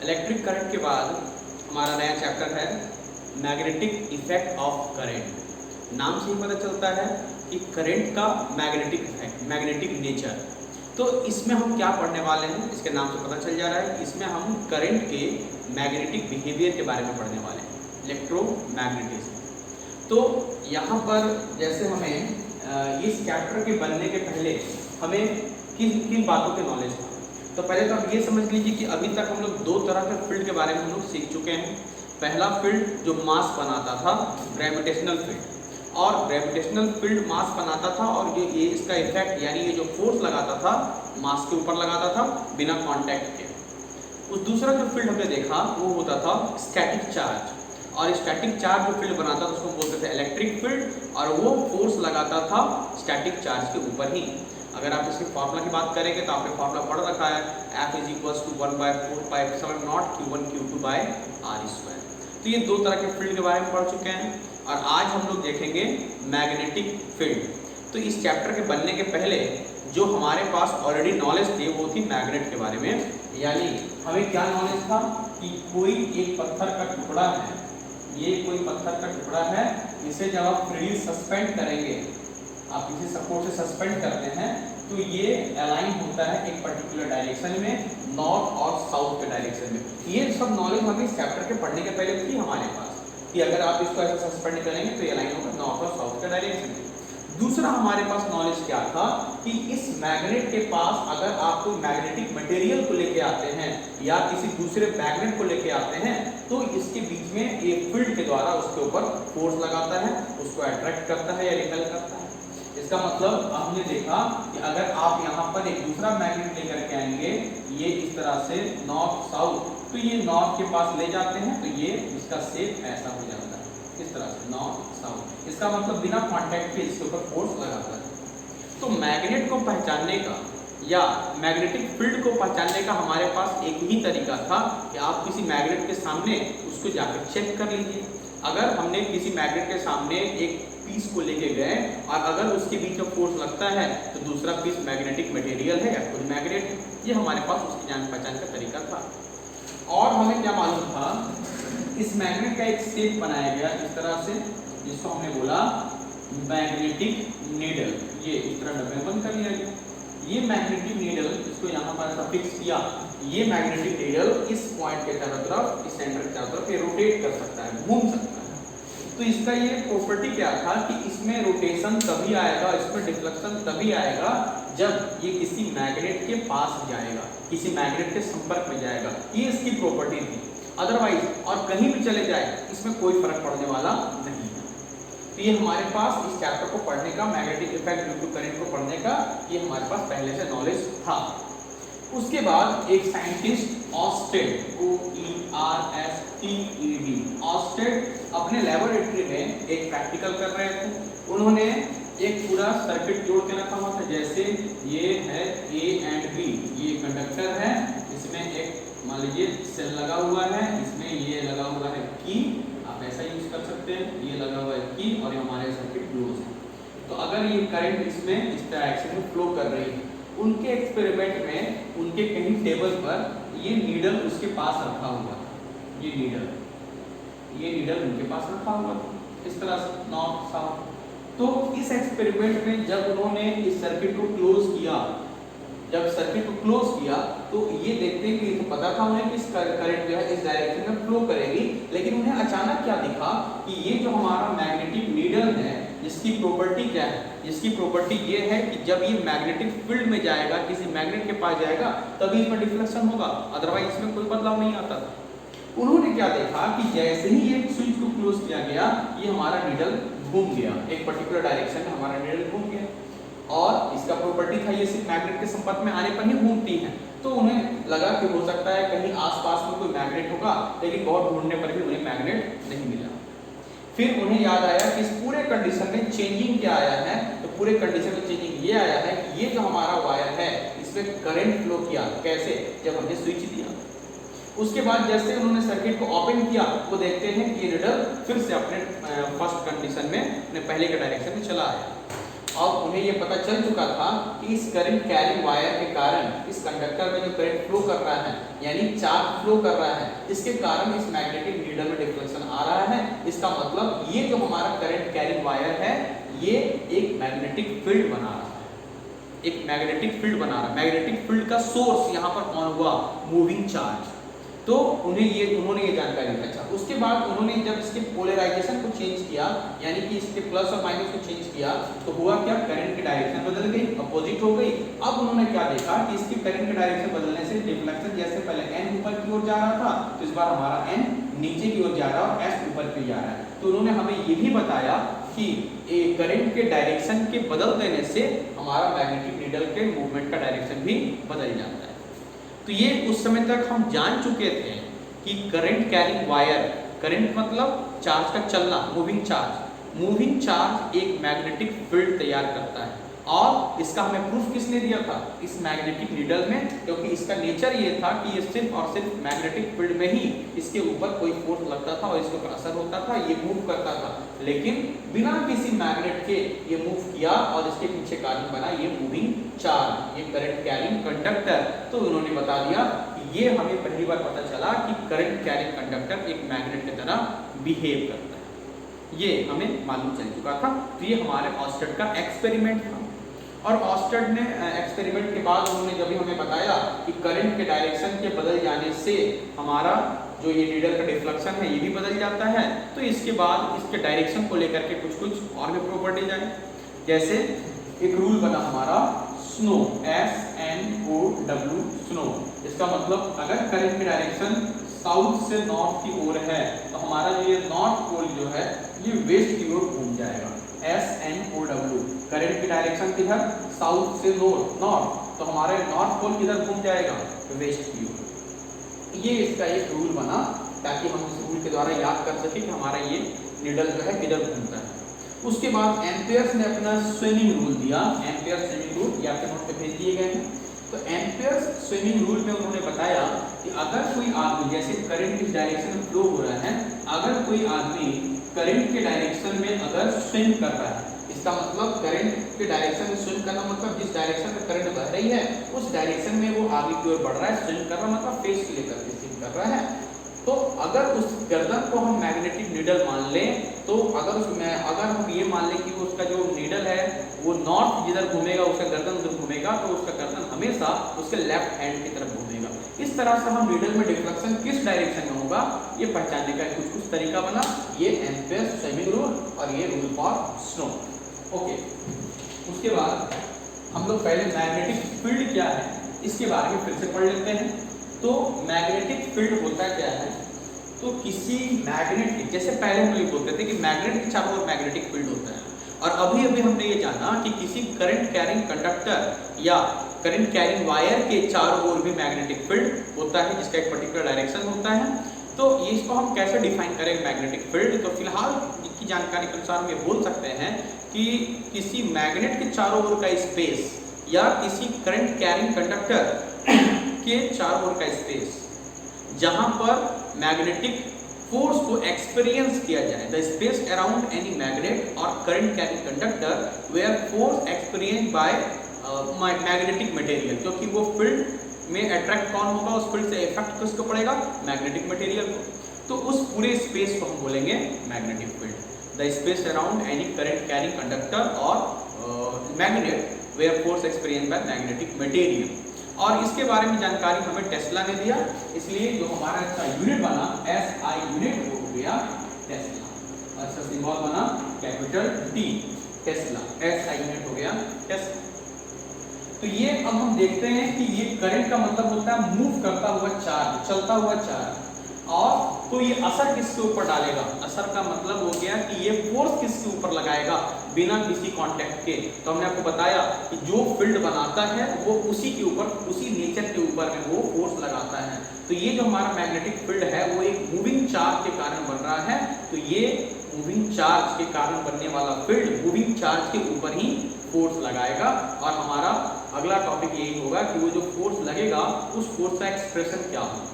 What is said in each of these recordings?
Electric current के बाद हमारा नया चैप्टर है मैग्नेटिक इफेक्ट ऑफ करंट। नाम से ही पता चलता है कि करंट का मैग्नेटिक इफेक्ट, मैग्नेटिक नेचर। तो इसमें हम क्या पढ़ने वाले हैं, इसके नाम से पता चल जा रहा है कि इसमें हम करंट के मैग्नेटिक बिहेवियर के बारे में पढ़ने वाले हैं, इलेक्ट्रोमैग्नेटिज्म। तो यहाँ पर जैसे हमें इस चैप्टर के बनने के पहले हमें किन किन बातों के नॉलेज था, तो पहले तो आप ये समझ लीजिए कि अभी तक हम लोग दो तरह के फील्ड के बारे में हम लोग सीख चुके हैं। पहला फील्ड जो मास बनाता था, ग्रेविटेशनल फील्ड, और ग्रेविटेशनल फील्ड मास बनाता था और ये इसका इफेक्ट यानी ये जो फोर्स लगाता था मास के ऊपर लगाता था बिना कांटेक्ट के। उस दूसरा जो फील्ड हमने देखा वो होता था स्टैटिक चार्ज, और स्टैटिक चार्ज जो फील्ड बनाता था उसको बोलते थे इलेक्ट्रिक फील्ड, और वो फोर्स लगाता था स्टैटिक चार्ज के ऊपर ही। अगर आप इसके फार्मूला की बात करेंगे तो आपने फार्मूला पढ़ रखा है, F = 1/4πε0 Q1 Q2/r²। तो ये दो तरह के फील्ड के बारे में पढ़ चुके हैं, और आज हम लोग देखेंगे मैग्नेटिक फील्ड। तो इस चैप्टर के बनने के पहले जो हमारे पास ऑलरेडी नॉलेज थी वो थी मैग्नेट के बारे में। यानी हमें क्या नॉलेज था कि कोई एक पत्थर का टुकड़ा है, ये कोई पत्थर का टुकड़ा है, इसे जब आप फ्रीली सस्पेंड करेंगे, आप किसी सपोर्ट से सस्पेंड करते हैं तो ये अलाइन होता है एक पर्टिकुलर डायरेक्शन में, नॉर्थ और साउथ के डायरेक्शन में। ये सब नॉलेज हमें इस चैप्टर के पढ़ने के पहले थी हमारे पास कि अगर आप इसको ऐसा सस्पेंड करेंगे तो ये अलाइन होगा नॉर्थ और साउथ के डायरेक्शन में। दूसरा हमारे पास नॉलेज क्या था कि इस मैग्नेट के पास अगर आप कोई मैग्नेटिक मटेरियल को लेके आते हैं या किसी दूसरे मैग्नेट को लेके आते हैं तो इसके बीच में एक फील्ड के द्वारा उसके ऊपर फोर्स लगाता है, उसको अट्रैक्ट करता है या रिपेल करता है। इसका मतलब हमने देखा कि अगर आप यहाँ पर एक दूसरा मैग्नेट लेकर के आएंगे, ये इस तरह से नॉर्थ साउथ, तो ये नॉर्थ के पास ले जाते हैं तो ये इसका शेप ऐसा हो जाता है, इस तरह से नॉर्थ साउथ। इसका मतलब बिना कांटेक्ट के इसके ऊपर फोर्स लगाता है। तो मैग्नेट को पहचानने का या मैग्नेटिक फील्ड को पहचानने का हमारे पास एक ही तरीका था कि आप किसी मैग्नेट के सामने उसको जाकर चेक कर लीजिए। अगर हमने किसी मैग्नेट के सामने एक पीस को लेके गए और अगर उसके बीच में फोर्स लगता है तो दूसरा पीस मैग्नेटिक मटेरियल है या कोई मैग्नेट है, ये हमारे पास उसकी जान पहचान का तरीका था। और हमें क्या मालूम था, इस मैग्नेट का एक शेप बनाया गया इस तरह से, जिसको हमने बोला मैग्नेटिक नीडल। ये इस तरह डब्बे में बंद कर लिया गया। ये मैग्नेटिक नीडल, इसको यहाँ पर ऐसा फिक्स किया, ये मैग्नेटिक नीडल इस पॉइंट के चारों तरफ, इस सेंटर के चारों तरफ ये रोटेट कर सकता है, घूम सकता है। तो इसका ये प्रॉपर्टी क्या था कि इसमें रोटेशन तभी आएगा, इसमें डिफ्लेक्शन तभी आएगा जब ये किसी मैग्नेट के पास जाएगा, किसी मैग्नेट के संपर्क में जाएगा। ये इसकी प्रॉपर्टी थी। अदरवाइज और कहीं भी चले जाए इसमें कोई फर्क पड़ने वाला नहीं है। तो ये हमारे पास इस चैप्टर को पढ़ने का, magnetic effect due to current को पढ़ने का, ये हमारे पास पहले से नॉलेज था। उसके बाद एक साइंटिस्ट ऑस्टेड, OERSTED, ऑस्टेड अपने लेबोरेटरी में एक प्रैक्टिकल कर रहे थे। उन्होंने एक पूरा सर्किट जोड़ के रखा हुआ था, जैसे ये है A and B, ये कंडक्टर है, इसमें एक मान लीजिए सेल लगा हुआ है, इसमें ये लगा हुआ है की, आप ऐसा यूज कर सकते हैं, ये लगा हुआ है की, और ये हमारे सर्किट क्लोज है। तो अगर ये करंट इसमें इस डायरेक्शन में फ्लो कर रही है, उनके एक्सपेरिमेंट में उनके कहीं टेबल पर ये नीडल उसके पास रखा हुआ था, ये नीडल उनके पास रखा हुआ था इस तरह से नॉर्थ साउथ। तो इस एक्सपेरिमेंट में जब उन्होंने इस सर्किट को क्लोज किया, तो ये देखते हैं कि ये तो पता था उन्हें कि इस करंट जो है इस डायरेक्शन में फ्लो करेगी, लेकिन उन्हें अचानक क्या दिखा कि ये जो हमारा मैग्नेटिक नीडल है, जिसकी प्रॉपर्टी क्या है, जिसकी प्रॉपर्टी ये है कि जब ये मैग्नेटिक फील्ड में जाएगा, किसी मैग्नेट के पास जाएगा, तभी इसमें डिफ्लेक्शन होगा, अदरवाइज इसमें कोई बदलाव नहीं आता था। उन्होंने क्या देखा कि जैसे ही ये स्विच को क्लोज किया गया, ये हमारा नीडल घूम गया, एक पर्टिकुलर डायरेक्शन में हमारा नीडल घूम गया, और इसका प्रॉपर्टी था ये सिर्फ मैग्नेट के संपर्क में आने पर ही घूमती है। तो उन्हें लगा कि हो सकता है कहीं आसपास में कोई मैग्नेट होगा, लेकिन बहुत ढूंढने पर भी उन्हें मैग्नेट नहीं मिला। फिर उन्हें याद आया कि इस पूरे कंडीशन में चेंजिंग क्या आया है, तो पूरे कंडीशन में चेंजिंग ये आया है कि ये जो हमारा वायर है इसमें करंट फ्लो किया, कैसे, जब हमने स्विच दिया। उसके बाद जैसे उन्होंने सर्किट को ओपन किया, वो देखते हैं कि ये नीडल फिर से अपने फर्स्ट कंडीशन में, अपने पहले के डायरेक्शन में चला आया। अब उन्हें ये पता चल चुका था कि इस करंट कैरिंग वायर के कारण, इस कंडक्टर में जो करंट फ्लो कर रहा है यानी चार्ज फ्लो कर रहा है, इसके कारण इस मैग्नेटिक नीडल में डिफ्लेक्शन आ रहा है। इसका मतलब ये जो हमारा करंट कैरिंग वायर है ये एक मैग्नेटिक फील्ड बना रहा है, एक मैग्नेटिक फील्ड बना रहा है। मैग्नेटिक फील्ड का सोर्स यहाँ पर कौन हुआ? Moving charge. तो उन्होंने ये जानकारी दी। अच्छा, उसके बाद उन्होंने जब इसके पोलराइजेशन को चेंज किया यानी कि इसके प्लस और माइनस को चेंज किया तो हुआ क्या? करंट की डायरेक्शन बदल गई, अपोजिट हो गई। अब उन्होंने क्या देखा कि इसकी करंट की डायरेक्शन बदलने से डिफ्लेक्शन जैसे पहले n ऊपर की ओर जा रहा था तो इस बार हमारा n नीचे की ओर जा रहा है और s ऊपर की ओर जा रहा है। तो उन्होंने हमें ये भी बताया कि करंट के डायरेक्शन के बदल देने से हमारा मैग्नेटिक नीडल के मूवमेंट का डायरेक्शन भी बदल जाता है। तो ये उस समय तक हम जान चुके थे कि करंट कैरिंग वायर, करंट मतलब चार्ज का चलना, मूविंग चार्ज एक मैग्नेटिक फील्ड तैयार करता है। और इसका हमें प्रूफ किसने दिया था? इस मैग्नेटिक नीडल में, क्योंकि इसका नेचर ये था कि ये सिर्फ और सिर्फ मैग्नेटिक फील्ड में ही इसके ऊपर कोई फोर्स लगता था और इसके ऊपर असर होता था, ये मूव करता था। लेकिन बिना किसी मैग्नेट के ये मूव किया और इसके पीछे कारण बना ये मूविंग चार्ज, ये करंट कैरिंग कंडक्टर। तो उन्होंने बता दिया कि ये हमें पहली बार पता चला कि करंट कैरिंग कंडक्टर एक मैग्नेट की तरह बिहेव करता है, ये हमें मालूम चल चुका था। तो ये हमारे ऑस्टेड का एक्सपेरिमेंट था। और ऑस्टेड ने एक्सपेरिमेंट के बाद उन्होंने जब भी हमें बताया कि करंट के डायरेक्शन के बदल जाने से हमारा जो ये नीडल का डिफ्लेक्शन है ये भी बदल जाता है। तो इसके बाद इसके डायरेक्शन को लेकर के कुछ और भी प्रॉपर्टीज आई। जैसे एक रूल बना हमारा स्नो, SNOW, स्नो। इसका मतलब अगर करंट की डायरेक्शन साउथ से नॉर्थ की ओर है तो हमारा जो ये नॉर्थ पोल जो है ये वेस्ट की ओर घूम जाएगा, SNOW। करंट की डायरेक्शन किधर? साउथ से नॉर्थ, तो हमारे नॉर्थ पोल किधर घूम जाएगा? वेस्ट की ओर। ये इसका एक रूल बना ताकि हम इस रूल के द्वारा याद कर सके कि हमारा ये नीडल जो है किधर घूमता है। उसके बाद एम्पियर्स ने अपना स्विमिंग रूल दिया। एम्पियर स्विमिंग रूल या फिर नोट पे भेज दिए गए हैं। तो एम्पियर्स स्विमिंग रूल में उन्होंने बताया कि अगर कोई आदमी, जैसे करंट किस डायरेक्शन में फ्लो हो रहा है, अगर कोई आदमी करंट के डायरेक्शन में अगर स्विम कर रहा है, इसका मतलब करंट के डायरेक्शन में स्विम करना मतलब जिस डायरेक्शन में करंट बह रही है उस डायरेक्शन में वो आगे की ओर बढ़ रहा है। स्विम कर रहा मतलब फेस को लेकर के स्विम कर रहा है। तो अगर उस गर्दन को हम मैग्नेटिक नीडल मान लें, तो अगर हम ये मान लें कि उसका जो नीडल है वो नॉर्थ जिधर घूमेगा उसका गर्दन उधर घूमेगा, तो उसका गर्दन हमेशा उसके लेफ्ट हैंड की तरफ घूमेगा। इस तरह से हम नीडल में डिफ्लेक्शन किस डायरेक्शन में होगा ये पहचानने का कुछ तरीका बना। ये एम्पियर स्विमिंग रूल और ये रूल फॉर स्नो। ओके, उसके बाद हम लोग पहले मैग्नेटिक फील्ड क्या है इसके बारे में फिर से पढ़ लेते हैं। तो मैग्नेटिक फील्ड होता क्या है? तो किसी मैग्नेट की, जैसे पहले हम लोग बोलते थे कि मैग्नेट के चारों ओर मैग्नेटिक फील्ड होता है, और अभी अभी हमने ये जाना कि किसी करंट कैरिंग कंडक्टर या करंट कैरिंग वायर के चारों ओर भी मैग्नेटिक फील्ड होता है जिसका एक पर्टिकुलर डायरेक्शन होता है। तो ये इसको हम कैसे डिफाइन करेंगे मैग्नेटिक फील्ड? तो फिलहाल की जानकारी के अनुसार हम ये बोल सकते हैं कि किसी मैग्नेट के चारों ओर का स्पेस या किसी करंट कैरिंग कंडक्टर के चारों ओर का स्पेस जहां पर मैग्नेटिक फोर्स को एक्सपीरियंस किया जाए, the space around any magnet or current carrying conductor where force experience by magnetic material, क्योंकि वो फील्ड में अट्रैक्ट कौन होगा, उस फील्ड से इफेक्ट किसको पड़ेगा? मैग्नेटिक मटेरियल को। तो उस पूरे स्पेस को हम बोलेंगे magnetic field, the space around any current carrying conductor or magnet where force experience by magnetic material. और इसके बारे में जानकारी हमें टेस्ला ने दिया, इसलिए जो हमारा इसका यूनिट बना SI यूनिट वो हो गया टेस्ला, और इसका सिंबल बना capital T, Tesla. SI unit हो गया टेस्ला। तो ये अब हम देखते हैं कि ये करंट का मतलब होता है मूव करता हुआ चार्ज, चलता हुआ चार्ज। और तो ये असर किसके ऊपर डालेगा? असर का मतलब हो गया कि ये फोर्स किसके ऊपर लगाएगा बिना किसी कांटेक्ट के। तो हमने आपको बताया कि जो फील्ड बनाता है वो उसी के ऊपर, उसी नेचर के ऊपर में वो फोर्स लगाता है। तो ये जो हमारा मैग्नेटिक फील्ड है वो एक मूविंग चार्ज के कारण बन रहा है। तो ये मूविंग चार्ज के कारण बनने वाला फील्ड मूविंग चार्ज के ऊपर ही फोर्स लगाएगा। और हमारा अगला टॉपिक यही होगा कि वो जो फोर्स लगेगा उस फोर्स का एक्सप्रेशन क्या होगा।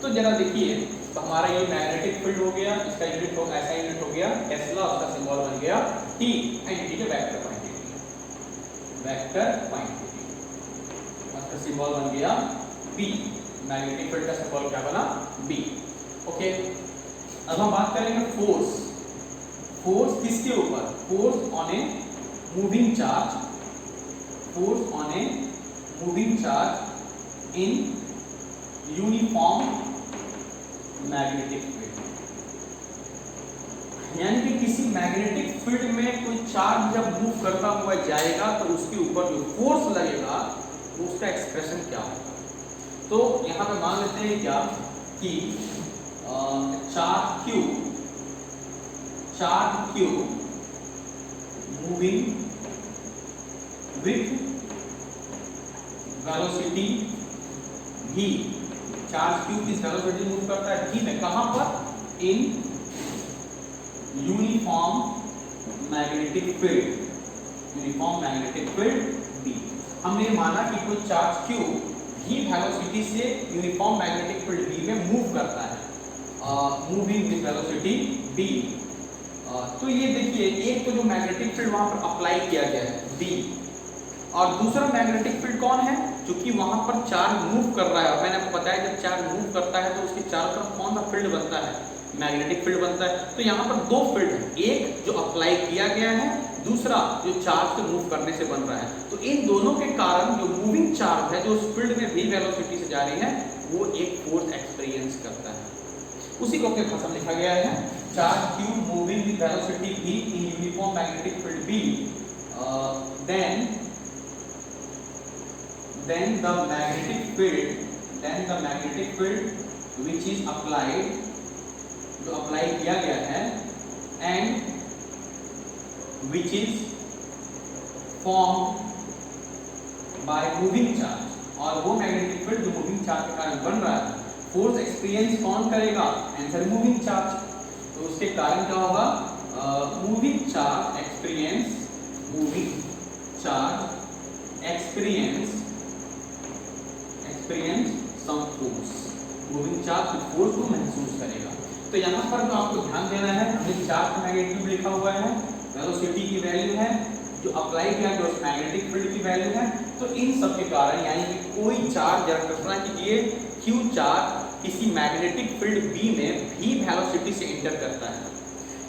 तो जरा देखिए, तो हमारा ये मैग्नेटिक फील्ड हो गया, इसका यूनिट हो ऐसा यूनिट हो गया टेस्ला, उसका सिंबल बन गया T, एंड T के वेक्टर क्वांटिटी। वेक्टर क्वांटिटी, उसका सिंबल बन गया B, मैग्नेटिक फील्ड का सिंबल क्या बना B। ओके, अब हम बात करेंगे फोर्स। फोर्स किसके ऊपर? Force on a moving charge, force on a moving charge in uniform magnetic field. यानी कि किसी मैग्नेटिक फील्ड में कोई चार्ज जब मूव करता हुआ जाएगा तो उसके ऊपर जो फोर्स लगेगा उसका एक्सप्रेशन क्या होगा। तो यहां पे मान लेते हैं क्या कि charge Q moving with velocity v, charge Q किस वेलोसिटी मूव करता है v में, कहां पर? In uniform magnetic field, uniform magnetic field B। हमने माना कि कोई चार्ज Q v वेलोसिटी से यूनिफॉर्म मैग्नेटिक फील्ड B में मूव करता है, मूविंग विद वेलोसिटी b। तो ये देखिए, एक तो जो मैग्नेटिक फील्ड वहां पर अप्लाई किया गया है B, और दूसरा मैग्नेटिक फील्ड कौन है? क्योंकि वहां पर चार्ज मूव कर रहा है, और मैंने आपको बताया जब चार्ज मूव करता है तो उसके चारों तरफ कौन सा फील्ड बनता है? मैग्नेटिक फील्ड बनता है। तो यहाँ पर दो फील्ड है, एक जो अप्लाई किया गया है, दूसरा जो चार्ज के मूव करने से बन रहा है। तो इन दोनों के कारण जो मूविंग चार्ज है, जो उस फील्ड में भी वेलोसिटी से जा रही है, वो एक फोर्स एक्सपीरियंस करता है। उसी को अपने भाषा में लिखा गया है, charge Q moving with velocity v in uniform magnetic field B, then the magnetic field which is applied, जो अप्लाई किया गया है, and which is formed by moving charge, और वो मैग्नेटिक फील्ड जो मूविंग चार्ज के कारण बन रहा है, फोर्स एक्सपीरियंस कौन करेगा? Answer moving charge. तो उसके कारण क्या होगा? Moving charge experience, moving charge experience some force, moving charge force को महसूस करेगा। तो यहाँ पर जो आपको ध्यान देना है, हमने चार्ज मैग्नेटिक लिखा हुआ है, वेलोसिटी की वैल्यू है, जो अप्लाई किया गया उस मैग्नेटिक फील्ड की वैल्यू है। तो इन सब के कारण, यानी कि कोई चार्ज, कल्पना कीजिए Q चार्ज किसी मैग्नेटिक फील्ड B में भी वेलोसिटी से इंटर करता है,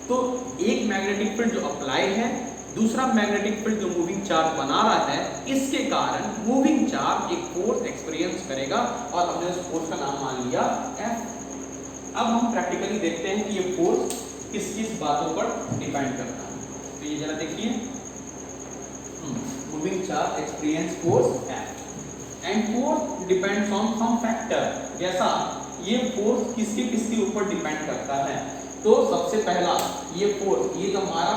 तो एक मैग्नेटिक फील्ड जो अप्लाई है, दूसरा मैग्नेटिक फील्ड जो मूविंग चार्ज बना रहा है, इसके कारण मूविंग चार्ज एक फोर्स एक्सपीरियंस करेगा, और हमने उस फोर्स का नाम मान लिया F। अब हम प्रैक्टिकली देखते हैं कि ये फोर्स किस किस बातों पर डिपेंड करता है। तो ये जरा देखिए, moving charge experience force F, and force depends on some factor. जैसा ये फोर्स किसके किसके ऊपर डिपेंड करता है, तो सबसे पहला ये फोर्स, ये जो हमारा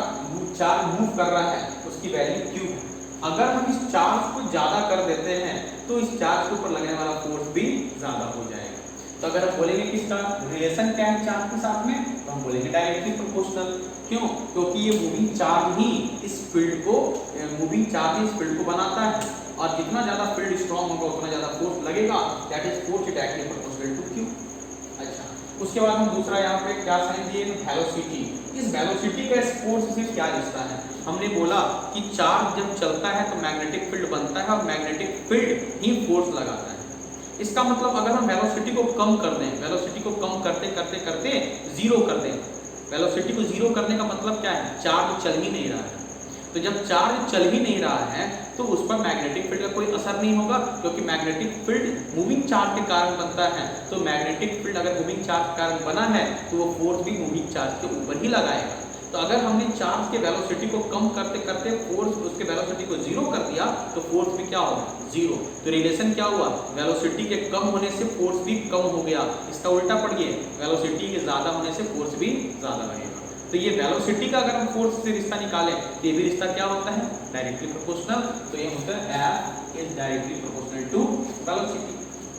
चार्ज मूव कर रहा है उसकी वैल्यू Q है। अगर हम इस चार्ज को ज्यादा कर देते हैं तो इस चार्ज के ऊपर लगने वाला फोर्स भी ज्यादा हो जाएगा। तो अगर हम बोलेंगे किसका रिलेशन क्या है चार्ज के साथ में, तो हम बोलेंगे डायरेक्टली प्रोपोर्शनल। क्यों? क्योंकि ये मूविंग चार्ज ही इस फील्ड को, मूविंग चार्ज ही इस फील्ड को बनाता है, और जितना ज्यादा फील्ड स्ट्रॉन्ग होगा उतना ज्यादा फोर्स लगेगा, that is force directly proportional to Q। अच्छा, उसके बाद हम दूसरा यहाँ पे क्या साइन दिए? वेलोसिटी। इस वेलोसिटी का इस फोर्स से क्या रिश्ता है? हमने बोला कि चार्ज जब चलता है तो मैग्नेटिक फील्ड बनता है, और मैग्नेटिक फील्ड ही फोर्स लगाता है। इसका मतलब अगर हम वेलोसिटी को कम कर दें, वेलोसिटी को कम करते करते करते जीरो कर दें, वेलोसिटी को जीरो करने का मतलब क्या है? चार्ज चल ही नहीं रहा है। तो जब चार्ज चल ही नहीं रहा है तो उस पर मैग्नेटिक फील्ड का कोई असर नहीं होगा, क्योंकि मैग्नेटिक फील्ड मूविंग चार्ज के कारण बनता है। तो मैग्नेटिक फील्ड अगर मूविंग चार्ज के कारण बना है तो वो फोर्स भी मूविंग चार्ज के ऊपर ही लगाएगा। तो अगर हमने चार्ज के वेलोसिटी को कम करते करते फोर्स, उसके वेलोसिटी को जीरो कर दिया तो फोर्स भी क्या होगा? जीरो। तो रिलेशन क्या हुआ? वेलोसिटी के कम होने से फोर्स भी कम हो गया। इसका उल्टा पढ़िए, वेलोसिटी के ज्यादा होने से फोर्स भी ज्यादा लगेगा। तो ये वेलोसिटी का अगर हम फोर्स से रिश्ता निकालें तो ये भी रिश्ता क्या होता है? Directly proportional. तो ये होता है F is directly proportional to velocity,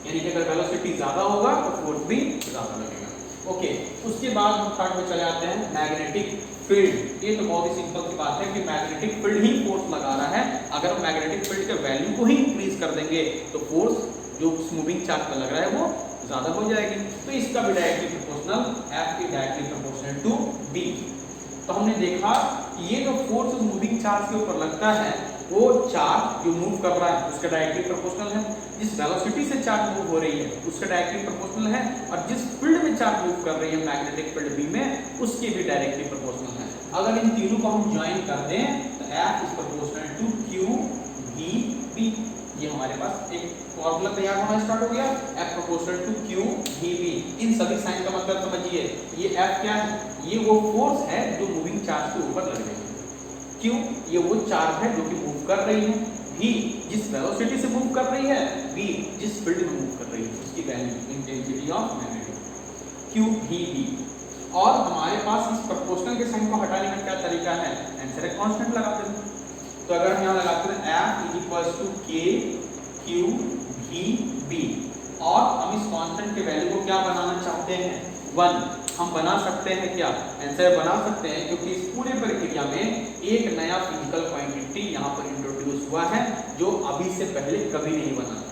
यानी कि अगर वेलोसिटी ज्यादा होगा तो फोर्स भी ज्यादा लगेगा। ओके, उसके बाद हम थर्ड में चले आते हैं, मैग्नेटिक फील्ड। ये तो बहुत ही सिंपल सी बात है कि मैग्नेटिक फील्ड ही फोर्स लगा रहा है। अगर हम मैग्नेटिक फील्ड के वैल्यू को ही इंक्रीज कर देंगे तो फोर्स जो मूविंग चार्ज पर लग रहा है वो ज्यादा हो जाएगी। तो इसका भी डायरेक्टली प्रोपोर्शनल, F की डायरेक्टली प्रोपोर्शनल टू B। तो हमने देखा ये जो फोर्स मूविंग चार्ज के ऊपर लगता है वो चार्ज जो मूव कर रहा है उसका डायरेक्टली प्रोपोर्शनल है, जिस वेलोसिटी से चार्ज मूव हो रही है उसका डायरेक्टली प्रोपोर्शनल है, और जिस फील्ड में चार्ज मूव कर रही है मैग्नेटिक फील्ड बी में उसके भी डायरेक्टली प्रोपोर्शनल है। अगर इन तीनों को हम ज्वाइन कर दें तो F is proportional to Q V B। ये हमारे पास एक फॉर्मूला तैयार होना स्टार्ट हो गया, F proportional to Q V B। इन सभी साइन का मतलब समझिए, ये F क्या है, ये वो फोर्स है जो मूविंग चार्ज के ऊपर लग रही है, Q ये वो चार्ज है जो कि मूव कर रही है, V जिस वेलोसिटी से मूव कर रही है, B जिस फील्ड में मूव कर रही है उसकी value intensity of magnetic Q V B। और हमारे पास इस प्रोपोर्शनल के साइन को हटाने का क्या तरीका है, आंसर है कांस्टेंट लगाते हैं। तो अगर हम यहाँ लगाते हैं F is equal to K Q V B, और हम इस कांस्टेंट के वैल्यू को क्या बनाना चाहते हैं, 1 हम बना सकते हैं, क्या आंसर बना सकते हैं, क्योंकि इस पूरे प्रक्रिया में एक नया फिजिकल क्वांटिटी यहाँ पर इंट्रोड्यूस हुआ है जो अभी से पहले कभी नहीं बना था।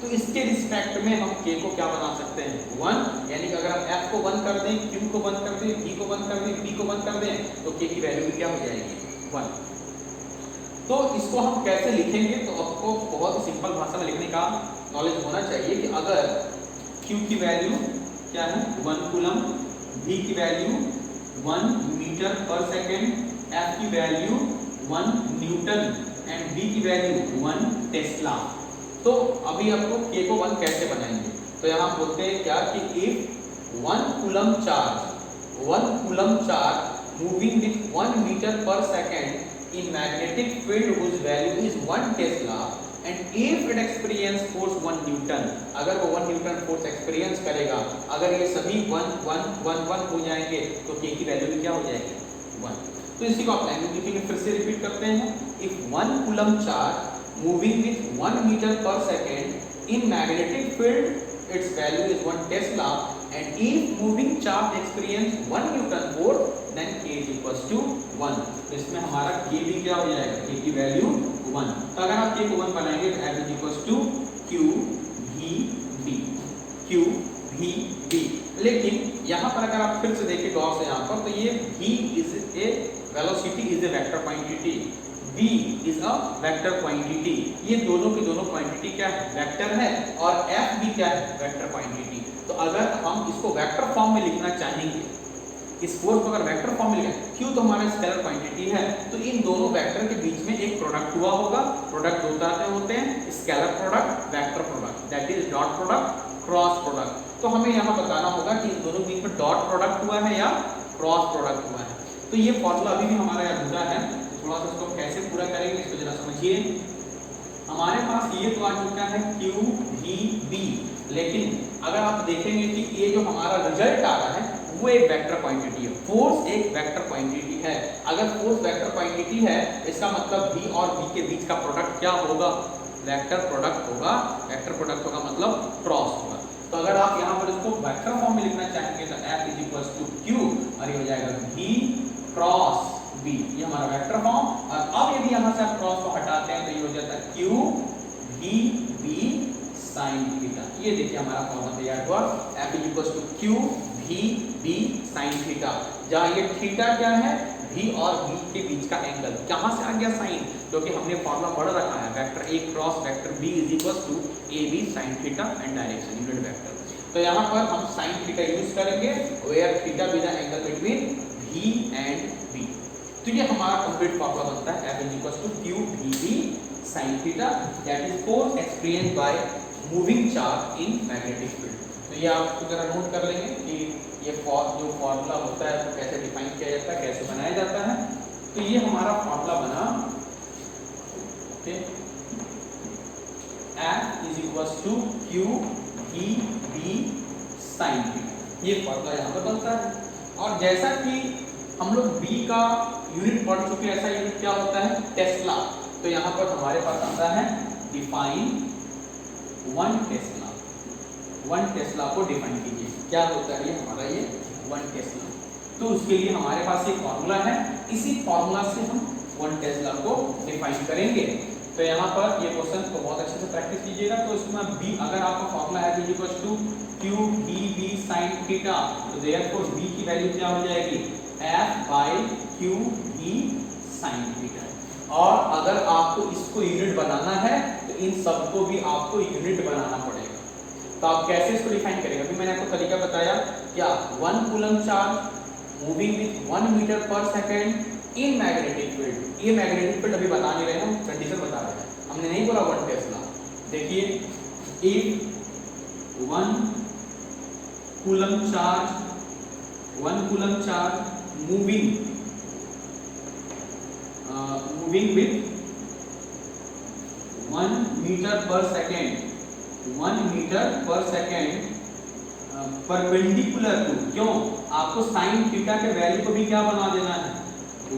तो इसके रिस्पेक्ट में हम K को क्या बना सकते हैं, 1, यानी कि अगर हम F को 1 कर दें, Q को 1 कर दें, V को 1 कर दें, B को 1 कर दें, तो K की वैल्यू भी क्या हो जाएगी, 1। तो इसको हम कैसे लिखेंगे, तो आपको बहुत ही सिंपल भाषा में लिखने का नॉलेज होना चाहिए कि अगर Q की वैल्यू क्या है 1 कूलम, V की value 1 metre per second, F की वैल्यू 1 न्यूटन एंड B की वैल्यू 1 टेस्ला। तो अभी आपको K को 1 कैसे बनाएंगे, तो यहाँ बोलते हैं क्या कि if 1 coulomb charge moving with 1 metre per second in magnetic field whose value is 1 Tesla and if it experience force 1 Newton, अगर वो 1 न्यूटन फोर्स एक्सपीरियंस करेगा, अगर ये सभी 1 1 1 1 हो जाएंगे तो K की वैल्यू भी क्या हो जाएगी, 1। तो इसी को आप लैंग्वेज लिखेंगे, फिर से रिपीट करते हैं, if 1 coulomb charge moving with 1 metre per second in magnetic field its value is 1 Tesla and if moving charge experience 1 Newton force then K is equals to 1। तो इसमें हमारा K भी क्या हो जाएगा, K की वैल्यू 1। तो अगर आप K को 1 बनाएंगे तो F is equals to Q V B, Q V B। लेकिन यहाँ पर अगर आप फिर से देखें गौर से यहाँ पर, तो ये V is a velocity is a vector quantity, B is a vector quantity, ये दोनों की दोनों क्वांटिटी क्या है, वेक्टर है, और F भी क्या है, वेक्टर क्वांटिटी। तो अगर हम इसको वेक्टर फॉर्म में लिखना चाहेंगे, इस फोर्स को अगर वेक्टर फॉर्म में लिखें, Q तो हमारा स्केलर क्वांटिटी है, तो इन दोनों वेक्टर के बीच में एक प्रोडक्ट हुआ होगा, प्रोडक्ट होते हैं scalar product, vector product, that is dot product, cross product. तो हमें यहाँ बताना होगा कि इन दोनों के बीच में डॉट प्रोडक्ट हुआ है या क्रॉस प्रोडक्ट हुआ है। तो ये फॉर्मूला अभी भी हमारा यहाँ अधूरा है, थोड़ा सा इसको कैसे पूरा करेंगे इसको जरा समझिए। हमारे पास ये तो आ चुका है Q V B, लेकिन अगर आप देखेंगे कि ये जो हमारा रिजल्ट आ रहा है वो एक वेक्टर क्वांटिटी है, फोर्स एक वेक्टर क्वांटिटी है। अगर फोर्स वेक्टर क्वांटिटी है इसका मतलब V और B के बीच का प्रोडक्ट क्या होगा, वेक्टर प्रोडक्ट होगा, वेक्टर प्रोडक्ट होगा मतलब क्रॉस होगा। तो अगर आप यहाँ पर इसको वेक्टर फॉर्म में लिखना चाहेंगे तो F is equal to Q और ये हो जाएगा V क्रॉस B, ये हमारा वेक्टर फॉर्म। और अब यदि यहाँ से आप क्रॉस को हटाते हैं तो ये हो जाता है Q V B sin theta. ये देखिए हमारा फॉर्मूला तैयार हुआ, F is equal to Q V B sin theta, जहाँ ये थीटा क्या है, V और B के बीच का एंगल। कहाँ से आ गया साइन, क्योंकि हमने फॉर्मूला पढ़ रखा है, vector A cross vector B is equal to AB sin theta and direction unit vector. तो यहाँ पर हम sin थीटा यूज करेंगे, where theta be the angle between V and B। तो ये हमारा कंप्लीट फॉर्मूला बनता है, F is equal to Q V B sin theta, that is force experienced by moving charge in magnetic field. तो ये आप जरा नोट कर लेंगे कि ये जो फॉर्मूला होता है वो कैसे डिफाइन किया जाता है, कैसे बनाया जाता है। तो ये हमारा फॉर्मूला बना, okay, F is equal to Q V B sin theta, ये फॉर्मूला यहाँ पर बनता है। और जैसा कि हम लोग B का यूनिट पढ़ चुके हैं, ऐसा यूनिट क्या होता है, टेस्ला। तो यहाँ पर हमारे पास आता है डिफाइन 1 टेस्ला। 1 टेस्ला को डिफाइन कीजिए, क्या होता है ये हमारा ये 1 टेस्ला। तो उसके लिए हमारे पास एक फॉर्मूला है, इसी फॉर्मूला से हम 1 टेस्ला को डिफाइन करेंगे। तो यहाँ पर ये क्वेश्चन को बहुत अच्छे से प्रैक्टिस कीजिएगा। तो इसमें B, अगर आपका फॉर्मूला है B equal to Q V B sin theta, तो देयरफॉर B की वैल्यू क्या हो जाएगी, F by Q V sin theta. और अगर आपको इसको यूनिट बनाना है तो इन सबको भी आपको यूनिट बनाना पड़ेगा। तो आप कैसे इसको डिफाइन करेंगे? अभी मैंने आपको तरीका बताया क्या, 1 coulomb charge moving with 1 metre per second in magnetic field. ये मैग्नेटिक फील्ड अभी बता नहीं रहे, हम कंडीशन बता रहे हैं, हमने नहीं बोला 1 टेस्ला। देखिए, if 1 coulomb charge moving with 1 metre per second perpendicular to, क्यों आपको साइन थीटा के वैल्यू को भी क्या बना देना है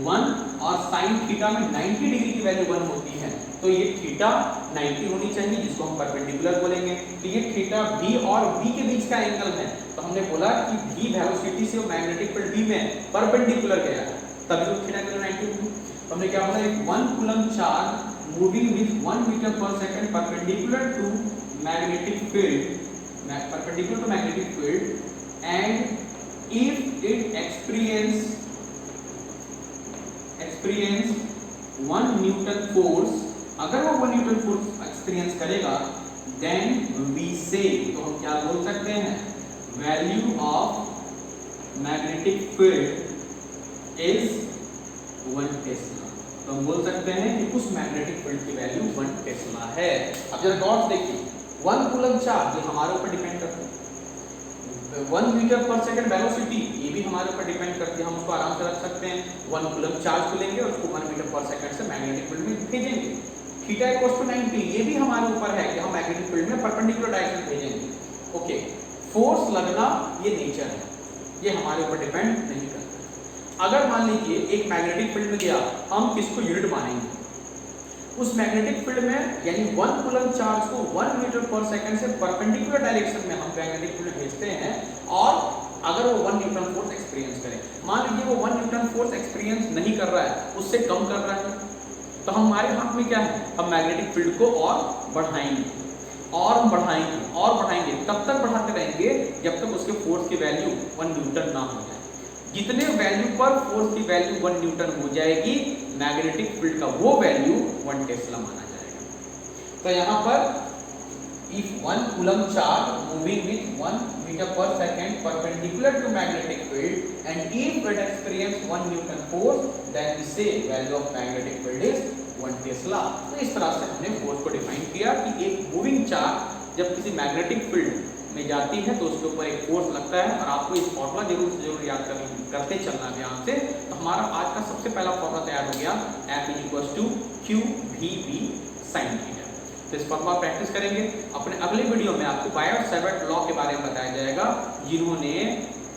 1, और साइन थीटा में 90 डिग्री की वैल्यू 1 होती है, तो ये थीटा 90 होनी चाहिए, जिसको हम परपेंडिकुलर बोलेंगे। तो ये थीटा v और v के बीच का एंगल है, तो हमने बोला कि v वेलोसिटी से मैग्नेटिक फील्ड v में परपेंडिकुलर गया है, तभी तो थीटा का 90 होगी। तो हमने क्या बोला, 1 coulomb charge moving with 1 metre per second perpendicular to magnetic field and if it experience 1 newton force, अगर वो 1 न्यूटन फोर्स एक्सपीरियंस करेगा, देन वी से, तो हम क्या बोल सकते हैं, value of magnetic field is 1 tesla. तो हम बोल सकते हैं कि उस मैग्नेटिक फील्ड की वैल्यू 1 टेस्ला है। अब जरा गौर से देखिए, 1 कूलम चार्ज ये हमारे ऊपर डिपेंड करता है, 1 मीटर पर सेकंड वेलोसिटी ये भी हमारे ऊपर डिपेंड करती है, हम उसको आराम से रख सकते हैं। 1 कूलम चार्ज को लेंगे और उसको 1 मीटर पर सेकंड से मैग्नेटिक फील्ड में भेजेंगे। थीटा इक्वल्स टू 90, ये भी हमारे ऊपर है कि हम मैग्नेटिक फील्ड में परपेंडिकुलर डायरेक्शन भेजेंगे। ओके, फोर्स लगना ये नेचर है, ये हमारे ऊपर डिपेंड नहीं करता। अगर मान लीजिए एक मैग्नेटिक फील्ड में गया, हम किसको यूनिट मानेंगे, उस मैग्नेटिक फील्ड में, यानी 1 कूलम चार्ज को 1 मीटर पर सेकंड से परपेंडिकुलर डायरेक्शन में हम मैग्नेटिक फील्ड भेजते हैं, और अगर वो 1 न्यूटन फोर्स एक्सपीरियंस करे, मान लीजिए वो 1 न्यूटन फोर्स एक्सपीरियंस नहीं कर रहा है, उससे कम कर रहा है, तो हमारे हाथ में क्या है, हम मैग्नेटिक फील्ड को और बढ़ाएंगे और बढ़ाएंगे, तब तक बढ़ाते रहेंगे जब तक उसके फोर्स की वैल्यू 1 न्यूटन ना हो जाए। जितने वैल्यू पर फोर्स की वैल्यू 1 न्यूटन हो जाएगी, मैग्नेटिक फील्ड का वो वैल्यू 1 टेस्ला माना जाएगा। तो यहाँ पर if 1 coulomb charge moving with 1 meter per second perpendicular to magnetic field and if it experience 1 Newton force, then we say value of magnetic field is 1 tesla. तो इस तरह से हमने फोर्स को डिफाइन किया कि एक मूविंग चार्ज जब किसी मैग्नेटिक फील्ड में जाती है तो उसके ऊपर एक फोर्स लगता है, और आपको इस फॉर्मूला जरूर याद करते चलना ध्यान से। तो हमारा आज का सबसे पहला फॉर्मूला तैयार हो गया, F = QVB sin थीटा। तो इस फॉर्मूला प्रैक्टिस करेंगे। अपने अगले वीडियो में आपको बायो-सैवर्ट लॉ के बारे में बताया जाएगा, जिन्होंने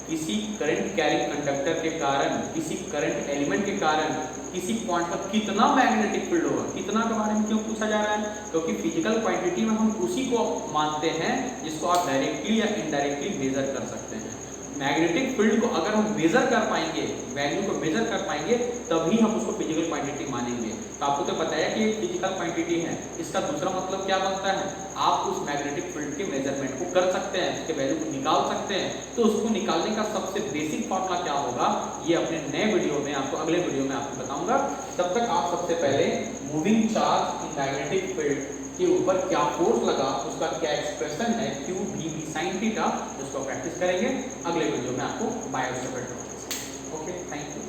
किसी करंट कैरिंग कंडक्टर के कारण, किसी करंट एलिमेंट के कारण किसी पॉइंट पर कितना मैग्नेटिक फील्ड होगा, कितना के बारे में क्यों पूछा जा रहा है, क्योंकि फिजिकल क्वांटिटी में हम उसी को मानते हैं जिसको आप डायरेक्टली या इनडायरेक्टली मेजर कर सकते हैं। मैग्नेटिक फील्ड को अगर हम मेजर कर पाएंगे, वैल्यू को मेजर कर पाएंगे, तभी हम उसको फिजिकल क्वांटिटी मानेंगे। तो आपको तो बताया कि एक फिजिकल क्वांटिटी है, इसका दूसरा मतलब क्या बनता है, आप उस मैग्नेटिक फील्ड के मेजरमेंट को कर सकते हैं, उसके वैल्यू को निकाल सकते हैं। तो उसको निकालने का सबसे बेसिक फॉर्मूला क्या होगा, ये अपने नए वीडियो में आपको, अगले वीडियो में आपको बताऊंगा। तब तक आप सबसे पहले moving charge in magnetic field के ऊपर क्या फोर्स लगा, उसका क्या एक्सप्रेशन है QVB sin थीटा, उसको प्रैक्टिस करेंगे। अगले वीडियो में आपको bio-Savart law. Okay, thank you.